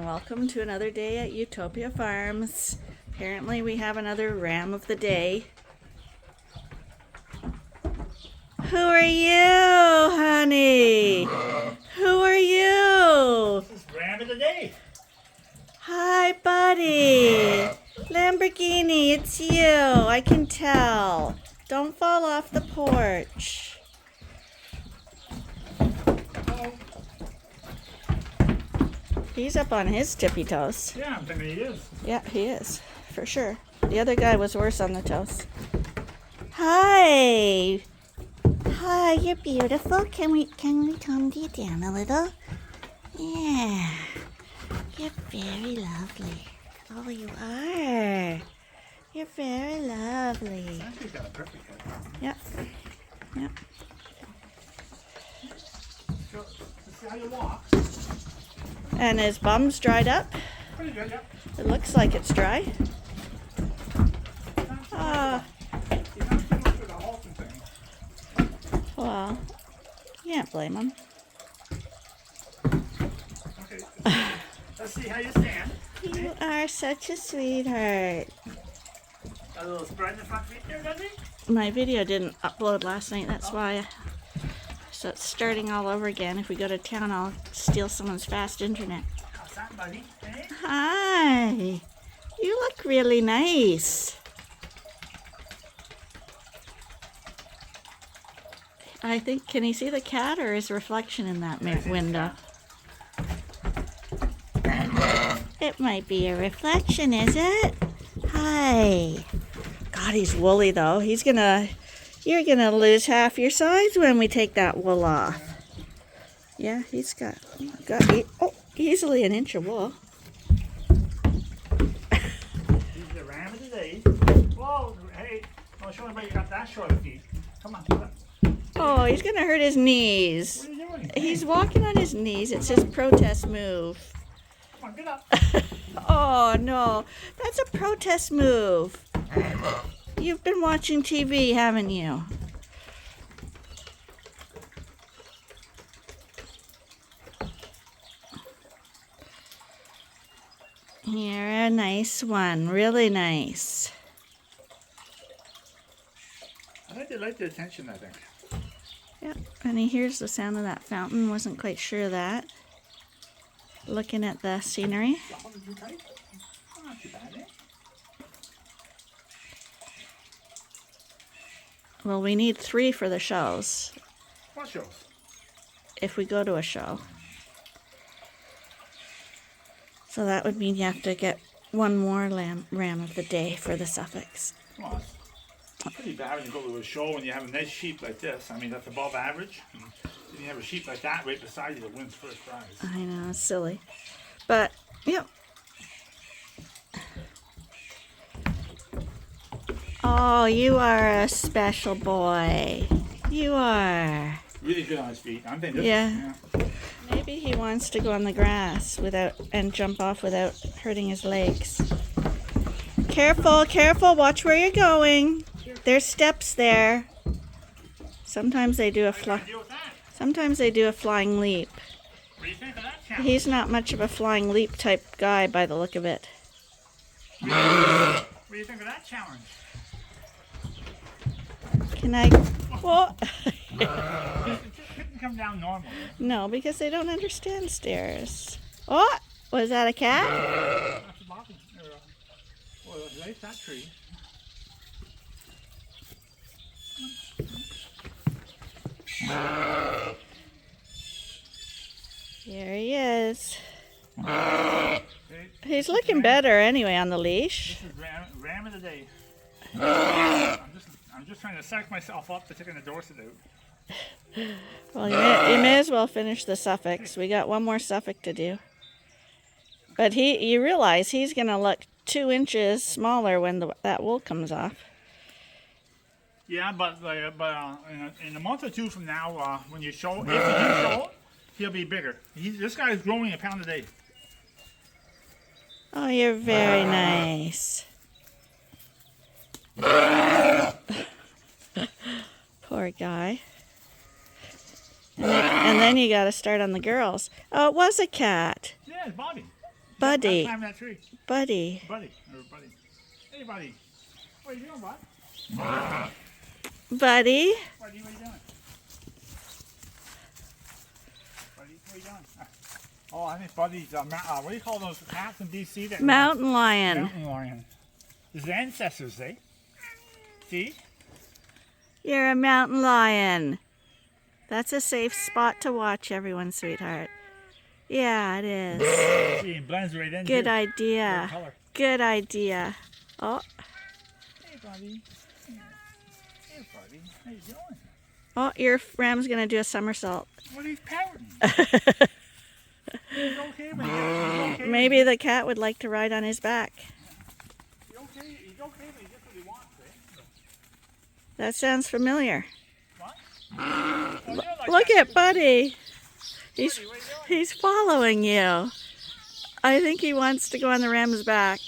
welcome to another day at Ewetopia Farms. Apparently we have another ram of the day. Who are you, honey? Who are you? This is ram of the day. Hi, buddy. Lamborghini, it's you. I can tell. Don't fall off the porch. He's up on his tippy toes. Yeah, I'm thinking he is. Yeah, he is, for sure. The other guy was worse on the toes. Hi. Hi, you're beautiful. Can we calm you down a little? Yeah. You're very lovely. Oh, you are. You're very lovely. Actually got a perfect head. Yep. Yep. So, let's see how you walk. And his bum's dried up. Pretty good, yeah. It looks like it's dry. He's not too much for the halting thing. Well, you can't blame him. Okay, let's see how you stand. You are such a sweetheart. Got a little spread in the front feet there, does he? My video didn't upload last night, that's why. So it's starting all over again. If we go to town, I'll steal someone's fast internet. How's that, buddy? Hey? Hi. You look really nice. I think, can he see the cat or his reflection in that window? It might be a reflection, is it? Hi. God, he's woolly though. You're gonna lose half your size when we take that wool off. Yeah, he's got easily an inch of wool. He's the ram of the day. Whoa, hey, don't show anybody you got that short of feet. Come on, come on. Oh, he's gonna hurt his knees. What are you doing? He's walking on his knees. It's his protest move. Come on, get up. Oh no, that's a protest move. You've been watching TV, haven't you? You're a nice one, really nice. I think they like the attention, I think. Yep, and he hears the sound of that fountain. Wasn't quite sure of that. Looking at the scenery. Oh, did you tight? Oh, not too bad, eh? Well, we need 3 for the shows. What shows? If we go to a show. So that would mean you have to get one more ram of the day for the Suffolks. Come on. It's pretty bad when you go to a show and you have a nice sheep like this. I mean, that's above average. And then you have a sheep like that right beside you that wins first prize. I know, it's silly. But, yeah. Oh, you are a special boy. You are. Really good on his feet. I'm thinking. Yeah. Maybe he wants to go on the grass and jump off without hurting his legs. Careful, careful. Watch where you're going. There's steps there. Sometimes they do a flying leap. What do you think of that challenge? He's not much of a flying leap type guy by the look of it. What do you think of that challenge? Can I? Oh. It couldn't come down normal. No, because they don't understand stairs. Oh, was that a cat? That's a bobby. Well, there's that tree. Here he is. He's looking better anyway on the leash. This is ram of the day. I'm just trying to psych myself up to taking the Dorset out. Well, you may as well finish the Suffolks. We got one more Suffolk to do. But you realize he's going to look 2 inches smaller when that wool comes off. Yeah, but in a month or 2 from now, when you show, if you show it, he'll be bigger. This guy is growing a pound a day. Oh, you're very nice. Poor guy. And then you got to start on the girls. Oh, it was a cat. Yeah, it's Bobby. Buddy. Climb that tree. Buddy. Buddy. Or buddy. Hey, buddy. What are you doing, bud? Buddy. Buddy, what are you doing? Buddy, what are you doing? Oh, I think Buddy's, what do you call those cats in D.C.? That Mountain lion. Mountain lion. His ancestors, eh? See? You're a mountain lion. That's a safe spot to watch, everyone, sweetheart. Yeah, it is. See, it blends right in. Good too. idea. Good color. Good idea. Oh, Hey, buddy. Hey, buddy. How you doing? oh, your ram's gonna do a somersault. What are you pouting? He's okay with you. Okay Maybe the cat would like to ride on his back. He's okay. He's okay, but he gets what he wants, eh? That sounds familiar. What? Oh, you're like Look that. at Buddy. He's Buddy, what are you doing? he's following you. I think he wants to go on the ram's back.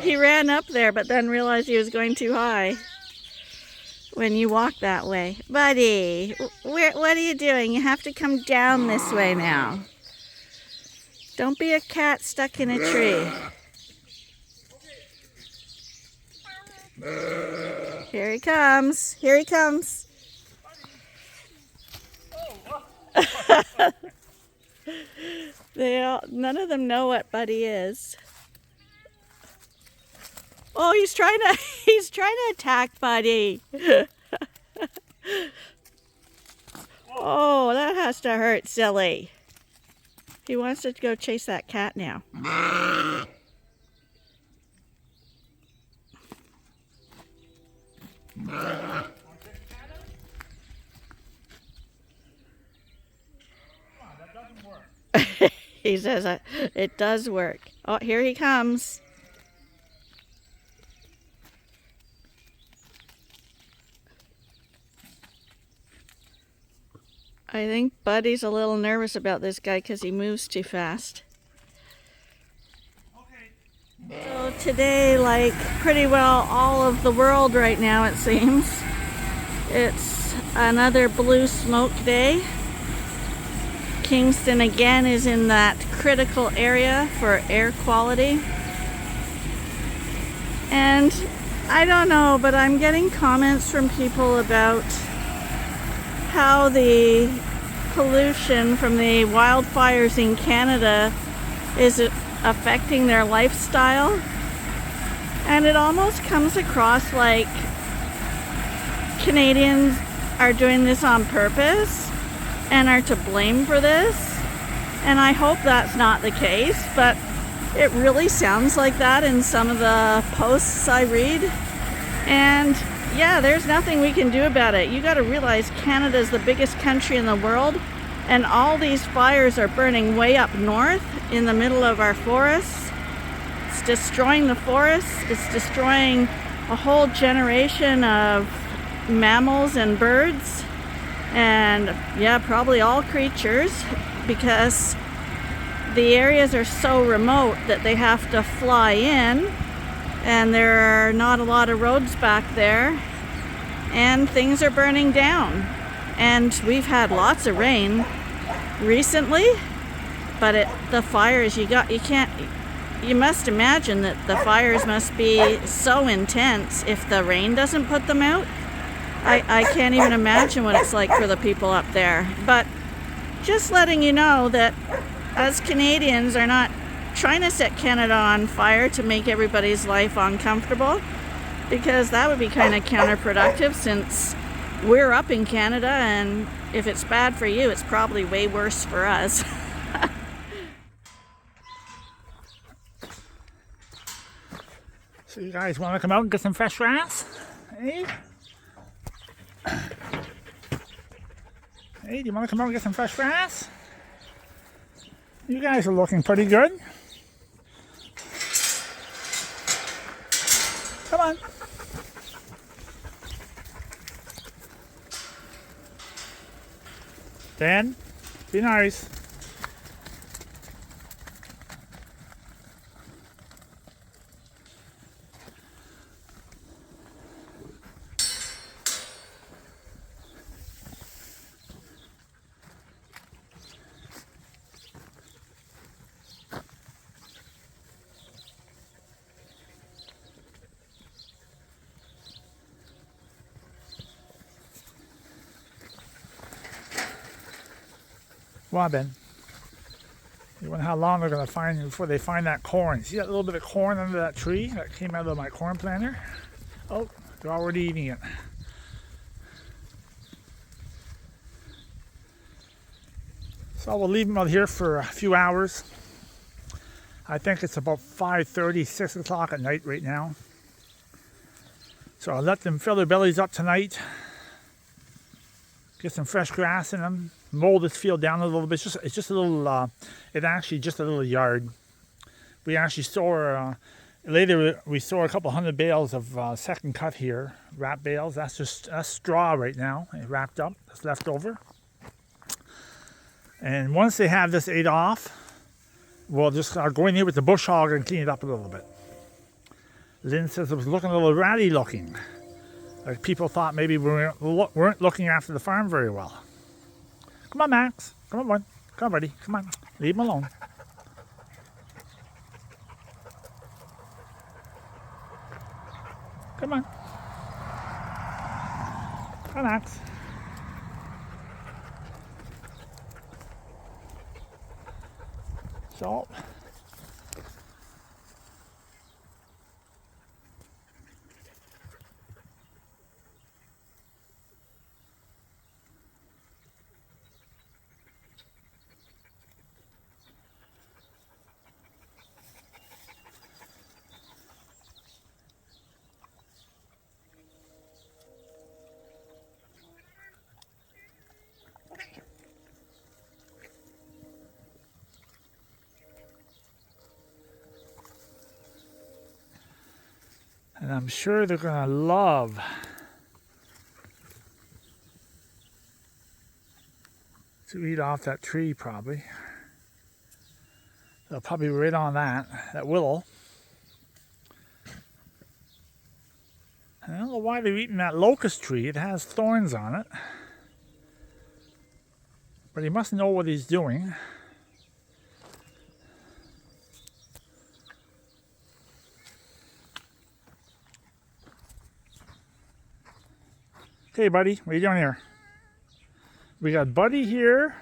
He ran up there, but then realized he was going too high when you walk that way. Buddy, what are you doing? You have to come down this way now. Don't be a cat stuck in a tree. Here he comes. Here he comes. None of them know what Buddy is. Oh, he's trying to attack Buddy. Oh, that has to hurt, silly. He wants to go chase that cat now. That doesn't work. He says it does work. Oh, here he comes. I think Buddy's a little nervous about this guy because he moves too fast. Okay. So today, like pretty well all of the world right now, it seems, it's another blue smoke day. Kingston again is in that critical area for air quality. And I don't know, but I'm getting comments from people about how the pollution from the wildfires in Canada is affecting their lifestyle. And it almost comes across like Canadians are doing this on purpose and are to blame for this. And I hope that's not the case, but it really sounds like that in some of the posts I read. And yeah, there's nothing we can do about it. You got to realize Canada is the biggest country in the world, and all these fires are burning way up north in the middle of our forests. It's destroying the forests. It's destroying a whole generation of mammals and birds, and yeah, probably all creatures, because the areas are so remote that they have to fly in, and there are not a lot of roads back there, and things are burning down. And we've had lots of rain recently, but the fires, you must imagine that the fires must be so intense if the rain doesn't put them out. I can't even imagine what it's like for the people up there. But just letting you know that us Canadians are not trying to set Canada on fire to make everybody's life uncomfortable, because that would be kind of counterproductive, since we're up in Canada, and if it's bad for you, it's probably way worse for us. So you guys want to come out and get some fresh grass? Hey? Hey, do you want to come out and get some fresh grass? You guys are looking pretty good. Come on. Dan, be nice. Come on, Ben. You wonder how long they're going to find before they find that corn. See that little bit of corn under that tree that came out of my corn planter? Oh, they're already eating it. So we'll leave them out here for a few hours. I think it's about 5:30, 6 o'clock at night right now. So I'll let them fill their bellies up tonight. Get some fresh grass in them. Mow this field down a little bit. It's just a little, it's actually just a little yard. We actually store, later we store a couple hundred bales of second cut here. Wrap bales. That's straw right now. It wrapped up. It's left over. And once they have this ate off, we'll just go in here with the bush hogger and clean it up a little bit. Lynn says it was looking a little ratty looking. Like people thought maybe we weren't looking after the farm very well. Come on, Max. Come on, boy. Come on, buddy. Come on. Leave him alone. Come on. Come on, Max. So, and I'm sure they're going to love to eat off that tree probably. They'll probably be right on that willow. And I don't know why they're eating that locust tree. It has thorns on it. But he must know what he's doing. Okay, buddy, what are you doing here? We got Buddy here.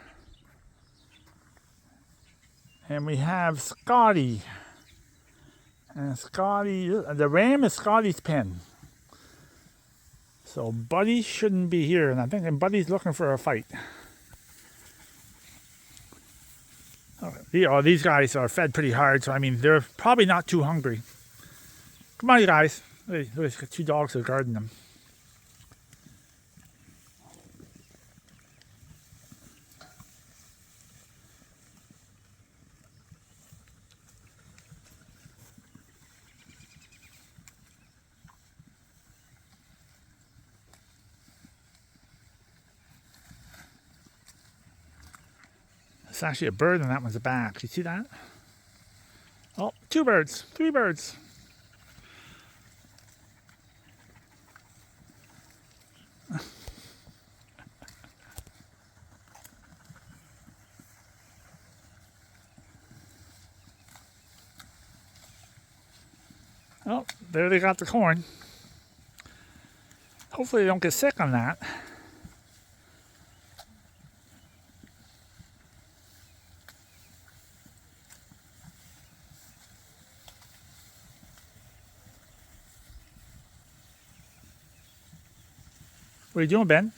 And we have Scotty. And Scotty, the ram is Scotty's pen. So Buddy shouldn't be here. And I think Buddy's looking for a fight. Oh, these guys are fed pretty hard. So, I mean, they're probably not too hungry. Come on, you guys. There's 2 dogs that are guarding them. It's actually a bird and that one's a back. You see that? Oh, 2 birds, 3 birds. Oh, there they got the corn. Hopefully they don't get sick on that. What are you doing, Ben?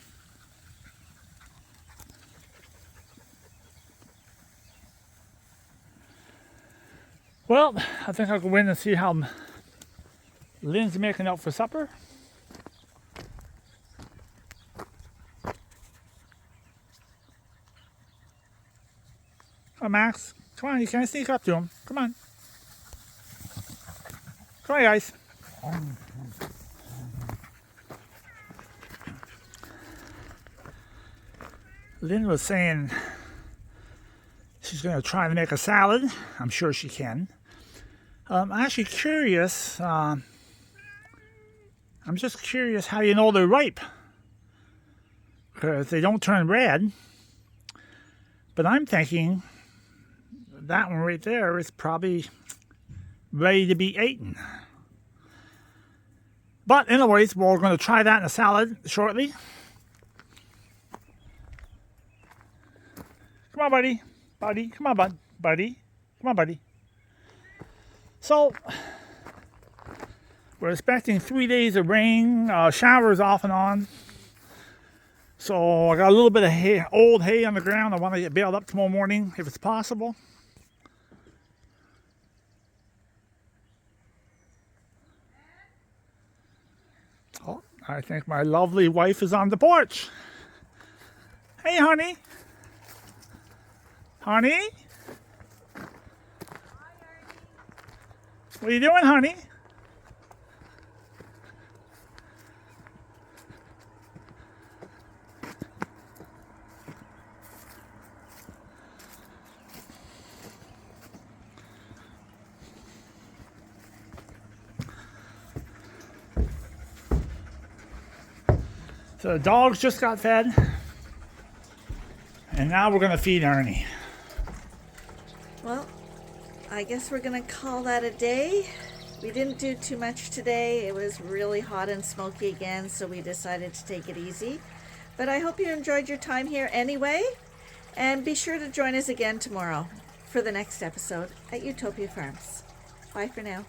Well, I think I'll go in and see how Lynn's making out for supper. Come on, Max. Come on, you can't sneak up to him. Come on. Come on, guys. Lynn was saying she's going to try to make a salad. I'm sure she can. I'm actually curious. I'm just curious how you know they're ripe. Because they don't turn red. But I'm thinking that one right there is probably ready to be eaten. But anyways, we're going to try that in a salad shortly. Come on, buddy. Buddy, come on, buddy. Come on, buddy. So, we're expecting 3 days of rain, showers off and on. So I got a little bit of hay, old hay on the ground. I want to get baled up tomorrow morning if it's possible. Oh, I think my lovely wife is on the porch. Hey, honey. Honey? What are you doing, honey? So the dogs just got fed, and now we're gonna feed Ernie. Well, I guess we're gonna call that a day. We didn't do too much today. It was really hot and smoky again, so we decided to take it easy. But I hope you enjoyed your time here anyway, and be sure to join us again tomorrow for the next episode at Ewetopia Farms. Bye for now.